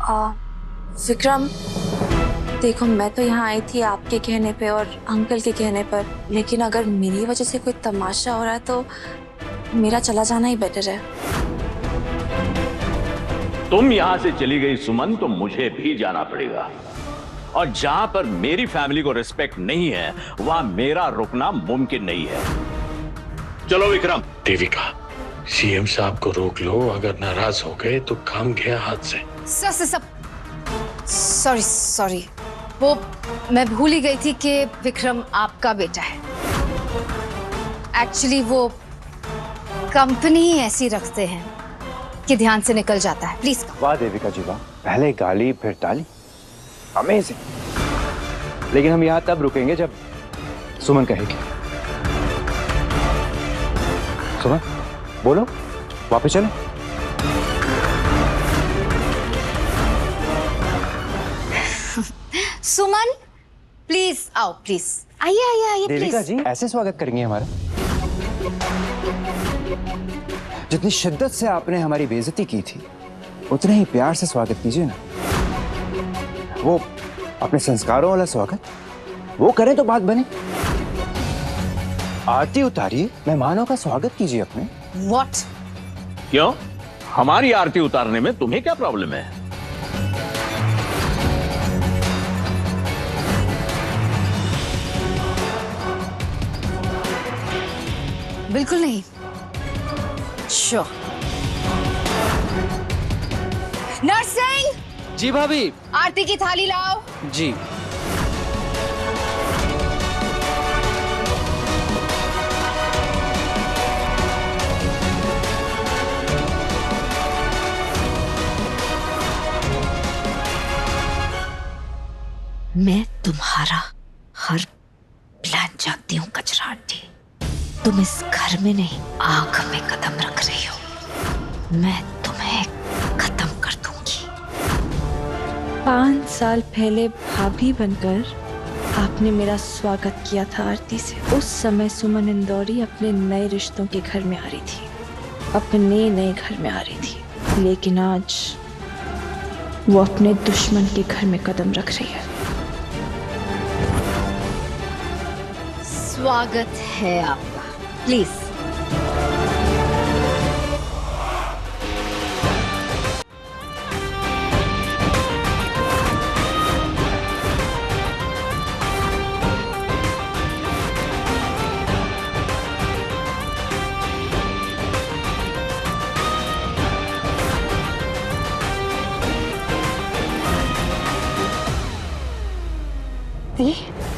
विक्रम, देखो मैं तो यहाँ आई थी आपके कहने पे और अंकल के कहने पर, लेकिन अगर मेरी वजह से कोई तमाशा हो रहा है तो मेरा चला जाना ही बेटर है। तुम यहाँ से चली गई सुमन तो मुझे भी जाना पड़ेगा, और जहां पर मेरी फैमिली को रिस्पेक्ट नहीं है वहां मेरा रुकना मुमकिन नहीं है। चलो विक्रम। देविका, सीएम साहब को रोक लो, अगर नाराज हो गए तो काम गया हाथ से। सॉरी, वो मैं भूल ही गई थी कि विक्रम आपका बेटा है। एक्चुअली वो कंपनी ही ऐसी रखते हैं कि ध्यान से निकल जाता है। प्लीज। वाह देविका जी वाह, पहले गाली फिर ताली, अमेजिंग। लेकिन हम यहाँ तब रुकेंगे जब सुमन कहेगी। सुमन बोलो, वापस चले। सुमन प्लीज आओ, प्लीज आइए देविका प्लीज। जी ऐसे स्वागत करेंगे हमारा? जितनी शिद्दत से आपने हमारी बेइज्जती की थी उतने ही प्यार से स्वागत कीजिए ना। वो अपने संस्कारों वाला स्वागत वो करें तो बात बने। आरती उतारिए, मेहमानों का स्वागत कीजिए अपने। What? क्यों? हमारी आरती उतारने में तुम्हें क्या प्रॉब्लम है? बिल्कुल नहीं। श्योर। नरसिंह, जी भाभी। आरती की थाली लाओ। जी। मैं तुम्हारा हर प्लान जानती हूँ कचरा आंटी। तुम इस घर में नहीं, आंख में कदम रख रही हो। मैं तुम्हें खत्म कर दूंगी। 5 साल पहले भाभी बनकर आपने मेरा स्वागत किया था आरती से। उस समय सुमन इंदौरी अपने नए रिश्तों के घर में आ रही थी, अपने नए घर में आ रही थी। लेकिन आज वो अपने दुश्मन के घर में कदम रख रही है। स्वागत है आपका, प्लीज।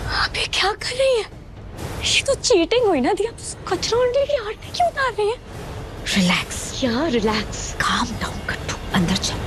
आप ये क्या कर रही है? ये तो चीटिंग हुई ना दिया। कचरा उंडली की आरती क्यों उतार रही है? रिलैक्स। क्या रिलैक्स? काम डाउन कर तू, अंदर चल।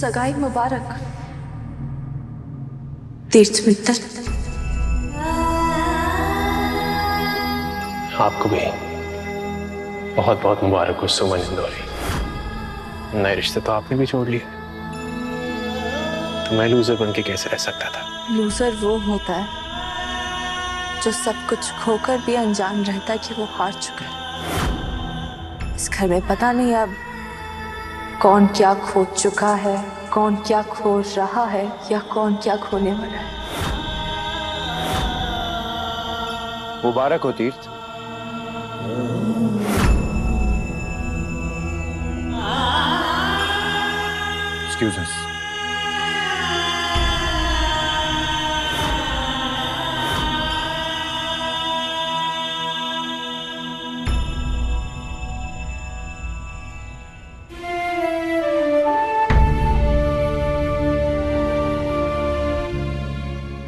सगाई मुबारक तीर्थ मित्तर। आपको भी बहुत बहुत मुबारक हो सुमन इंदौरी। नए रिश्ते तो आपने भी छोड़ लिए, तो मैं लूजर बन के कैसे रह सकता था? लूजर वो होता है जो सब कुछ खोकर भी अनजान रहता है कि वो हार चुका है। इस घर में पता नहीं अब कौन क्या खो चुका है, कौन क्या खो रहा है, या कौन क्या खोने वाला है। मुबारक हो तीर्थ। एक्सक्यूज अस।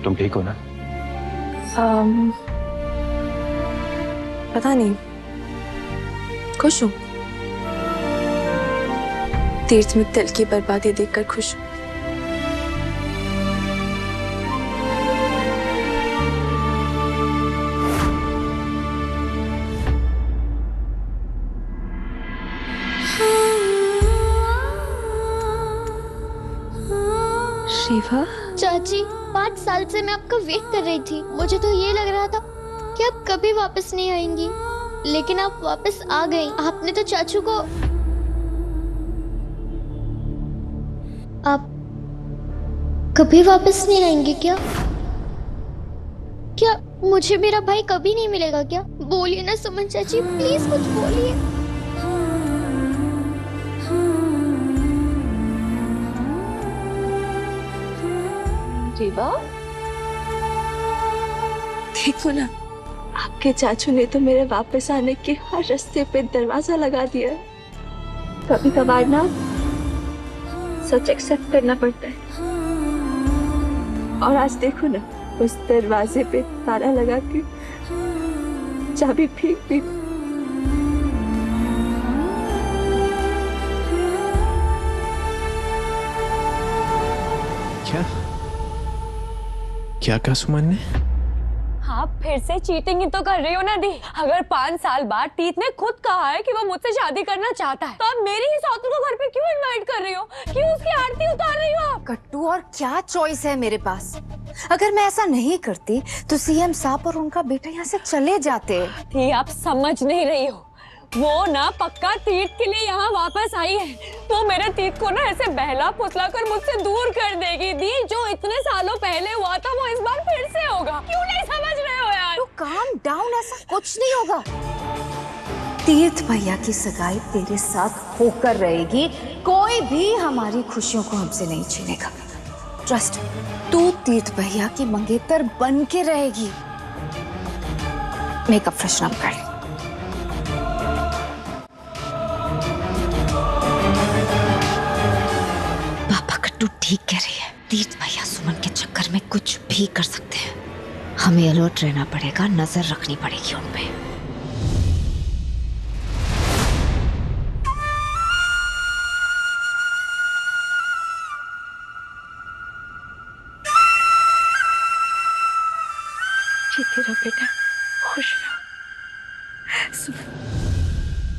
तुम ठीक हो ना? पता नहीं, खुश हूँ। तीर्थ में तिल की बर्बादी देखकर खुश हूँ। शिवा, चाची 5 साल से मैं आपका वेट कर रही थी। मुझे तो ये लग रहा था कि आप कभी वापस नहीं आएंगी, लेकिन आप वापस आ गई। आपने तो चाचू को आप कभी वापस नहीं आएंगे क्या? क्या मुझे मेरा भाई कभी नहीं मिलेगा क्या? बोलिए ना सुमन चाची, प्लीज कुछ बोलिए। रीवा, देखो ना, आपके चाचू ने तो मेरे वापस आने के हर रास्ते पे दरवाजा लगा दिया है। कभी कभार ना सच एक्सेप्ट करना पड़ता है। और आज देखो ना, उस दरवाजे पे ताला लगा के चाबी फेंक दी। क्या कहा सुमन ने? आप फिर से चीटिंग ही तो कर रही हो ना दी। अगर 5 साल बाद तीत ने खुद कहा है कि वो मुझसे शादी करना चाहता है, तो आप मेरी ही सौतन को घर पे क्यों इनवाइट कर रही हो? क्यों उसकी आरती उतार रही हो आप? कट्टू, और क्या चॉइस है मेरे पास? अगर मैं ऐसा नहीं करती तो सीएम साहब और उनका बेटा यहाँ से चले जाते। दी, आप समझ नहीं रही हो। वो ना पक्का तीत के लिए यहाँ वापस आई है। वो मेरे तीत को ना ऐसे बहला फुसला कर मुझसे दूर कर देगी। दी, जो इतने सालों पहले हुआ था वो इस बार फिर से होगा। क्यों नहीं समझ रहे हो यार? तो काम डाउन, ऐसा कुछ नहीं होगा। तीर्थ भैया की सगाई तेरे साथ होकर रहेगी। कोई भी हमारी खुशियों को हमसे नहीं छीनेगा। ट्रस्ट, तू तीर्थ भैया की मंगेतर बन के रहेगी। मेकअप फ्रेशन अप कर। कट्टू ठीक कह रही है। तीर्थ भैया सुमन के चक्कर में कुछ भी कर सकते हैं। हमें अलर्ट रहना पड़ेगा, नजर रखनी पड़ेगी उन पे। जीते रहो बेटा, खुश रहो। सुमन,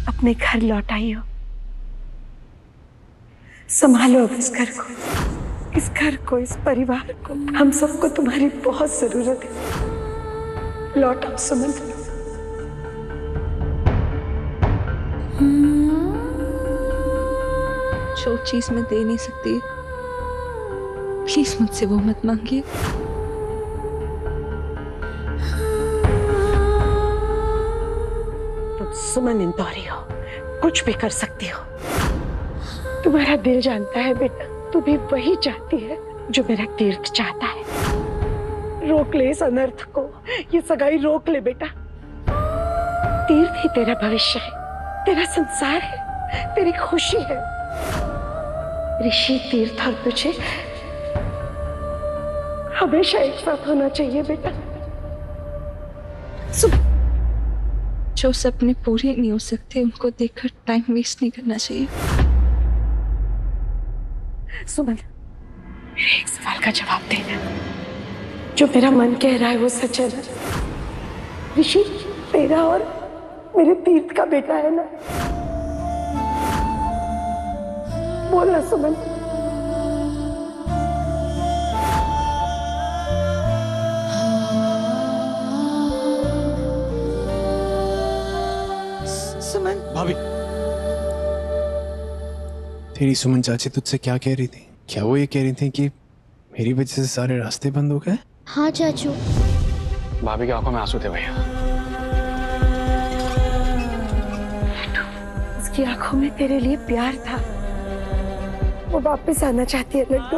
अपने घर लौट आई हो। संभालो अब इस घर को, इस परिवार को। हम सबको तुम्हारी बहुत जरूरत है। लौट आओ सुमन। जो चीज मैं दे नहीं सकती, प्लीज मुझसे वो मत मांगिए। तुम सुमन इंदौरी हो, कुछ भी कर सकती हो। तुम्हारा दिल जानता है बेटा, तू भी वही चाहती है जो मेरा तीर्थ चाहता है। रोक ले इस अनर्थ को, ये सगाई रोक ले बेटा। तीर्थ ही तेरा भविष्य है, तेरा संसार है, तेरी खुशी है। ऋषि, तीर्थ और तुझे हमेशा एक साथ होना चाहिए बेटा। जो सपने पूरे नहीं हो सकते उनको देखकर टाइम वेस्ट नहीं करना चाहिए। सुमन, मेरे एक सवाल का जवाब दे। जो मेरा मन कह रहा है वो सच है ना? ऋषि तेरा और मेरे तीर्थ का बेटा है ना? बोल ना सुमन। सुमन, भाभी, तेरी सुमन चाची तुझसे क्या कह रही थी? क्या वो ये कह रही थी कि मेरी वजह से सारे रास्ते बंद हो गए? हाँ चाचू। भाभी की आंखों में आंसू थे भैया। उसकी आंखों में तेरे लिए प्यार था, वो वापस आना चाहती है लड्डू।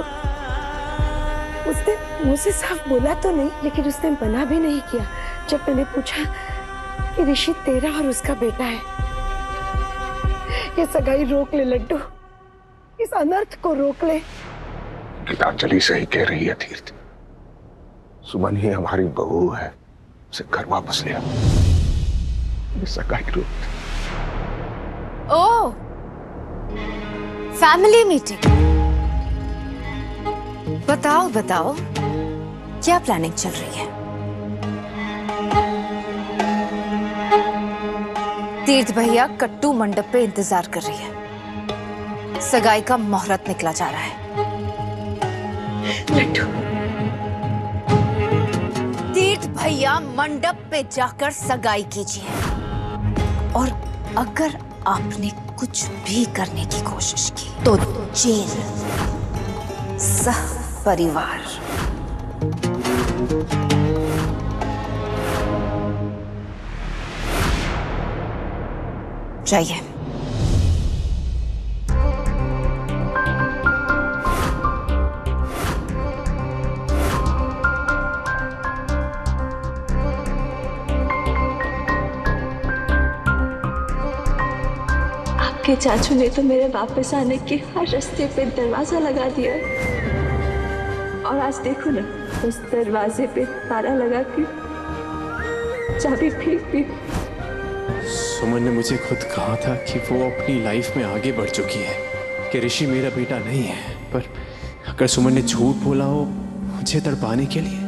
उसने मुझसे साफ बोला तो नहीं, लेकिन उसने मना भी नहीं किया जब मैंने पूछा कि ऋषि तेरा और उसका बेटा है। ये सगाई रोक ले लड्डू, इस अनर्थ को रोक ले। गीतांजलि सही कह रही है तीर्थ, सुमन ही हमारी बहू है, उसे घर वापस ले आओ। ये सगाई रोक। ओ, फैमिली मीटिंग। बताओ बताओ, क्या प्लानिंग चल रही है? तीर्थ भैया कट्टू मंडप पे इंतजार कर रही है। सगाई का मुहूर्त निकला जा रहा है। लड्डू, तीर्थ भैया मंडप पे जाकर सगाई कीजिए, और अगर आपने कुछ भी करने की कोशिश की तो जेल, सह परिवार। जाइए। आपके चाचू ने तो मेरे वापस आने के हर रास्ते पे दरवाजा लगा दिया है। और आज देखो ना, उस दरवाजे पे ताला लगा के चाबी फेंक दी। सुमन ने मुझे खुद कहा था कि वो अपनी लाइफ में आगे बढ़ चुकी है, कि ऋषि मेरा बेटा नहीं है। पर अगर सुमन ने झूठ बोला हो मुझे तड़पाने के लिए,